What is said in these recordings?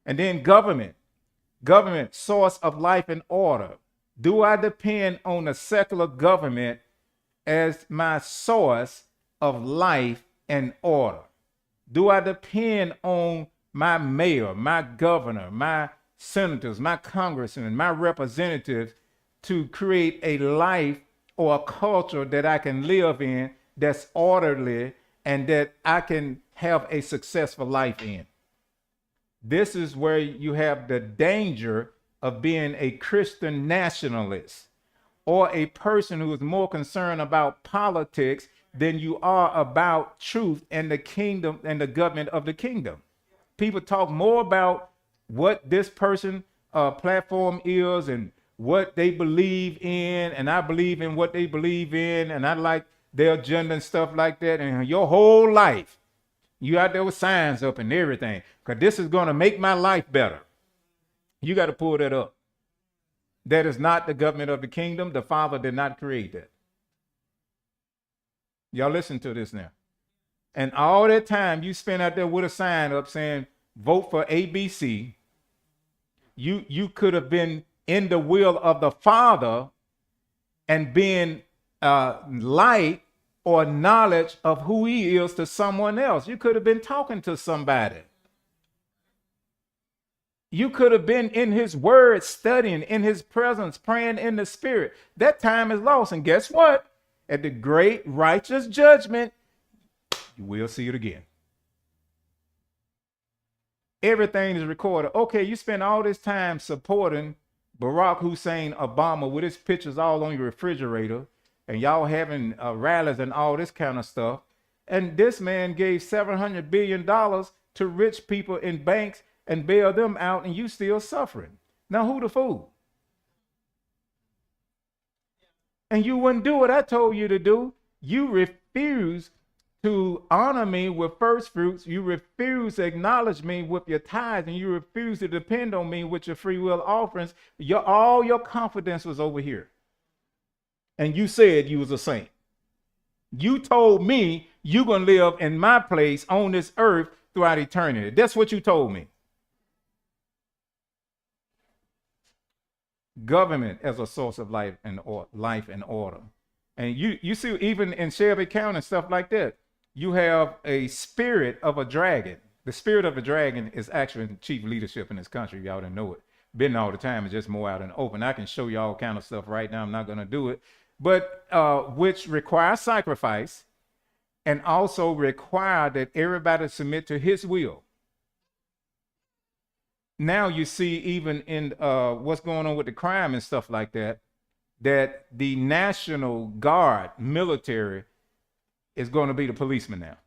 And then government, source of life and order. Do I depend on the secular government as my source of life and order? Do I depend on my mayor, my governor, my senators, my congressmen, my representatives to create a life or a culture that I can live in that's orderly and that I can have a successful life in? This is where you have the danger of being a Christian nationalist or a person who is more concerned about politics than you are about truth and the kingdom and the government of the kingdom. People talk more about what this person platform is and what they believe in, and I believe in what they believe in, and I like their agenda and stuff like that. And your whole life, you out there with signs up and everything, because this is going to make my life better. You got to pull that up. That is not the government of the kingdom. The Father did not create that. Y'all listen to this now. And all that time you spend out there with a sign up saying, vote for ABC, you could have been in the will of the Father and being light or knowledge of who he is to someone else. You could have been talking to somebody. You could have been in his word, studying in his presence, praying in the spirit. That time is lost. And guess what? At the great righteous judgment, you will see it again. Everything is recorded. Okay, you spend all this time supporting Barack Hussein Obama with his pictures all on your refrigerator, and y'all having rallies and all this kind of stuff. And this man gave $700 billion to rich people in banks and bail them out, and you still suffering. Now, who the fool? And you wouldn't do what I told you to do. You refuse to honor me with first fruits. You refuse to acknowledge me with your tithes, and you refuse to depend on me with your free will offerings. All your confidence was over here. And you said you was a saint. You told me you're going to live in my place on this earth throughout eternity. That's what you told me. Government as a source of life and order. And you see, even in Shelby County and stuff like that, you have a spirit of a dragon. The spirit of a dragon is actually in chief leadership in this country. Y'all didn't know it. Been all the time. It's just more out in the open. I can show you all kind of stuff right now. I'm not going to do it. But which requires sacrifice and also require that everybody submit to his will. Now you see, even in what's going on with the crime and stuff like that, that the National Guard military is going to be the policeman now.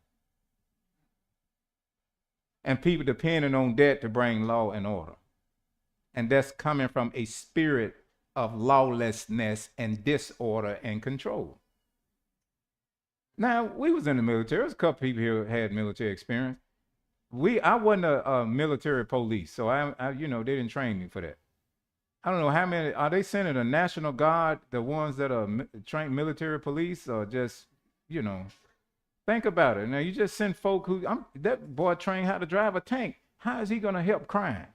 And people depending on that to bring law and order. And that's coming from a spirit of lawlessness and disorder and control. Now, we was in the military. There's a couple people here who had military experience. I wasn't a military police, so I they didn't train me for that. I don't know how many, are they sending a National Guard, the ones that are trained military police, or just, think about it. Now, you just send folk that boy trained how to drive a tank. How is he going to help crime?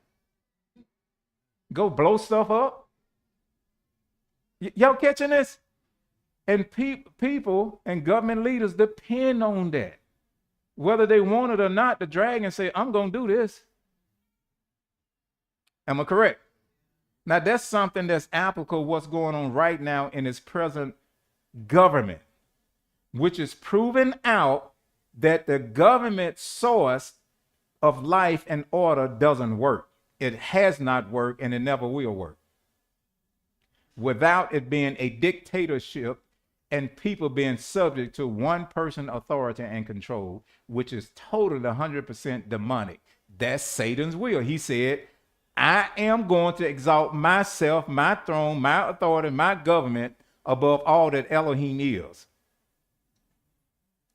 Go blow stuff up? Y'all catching this? And people and government leaders depend on that. Whether they want it or not, the dragon say, I'm going to do this. Am I correct? Now, that's something that's applicable what's going on right now in this present government, which is proving out that the government source of life and order doesn't work. It has not worked, and it never will work. Without it being a dictatorship and people being subject to one person authority and control, which is totally 100% demonic. That's Satan's will. He said, I am going to exalt myself, my throne, my authority, my government above all that Elohim is.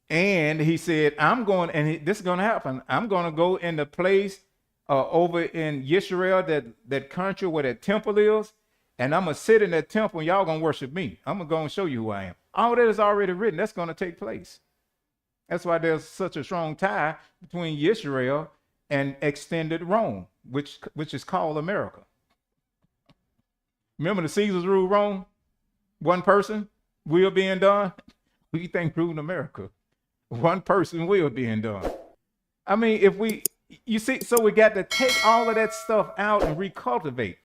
And he said, this is going to happen. I'm going to go in the place over in Yisrael, that country where that temple is, and I'm going to sit in that temple and y'all going to worship me. I'm going to go and show you who I am. All that is already written. That's going to take place. That's why there's such a strong tie between Israel and extended Rome. which is called America. Remember the Caesars ruled Rome? One person, will being done. Who you think ruled America? One person, will being done. I mean, you see, so we got to take all of that stuff out and recultivate.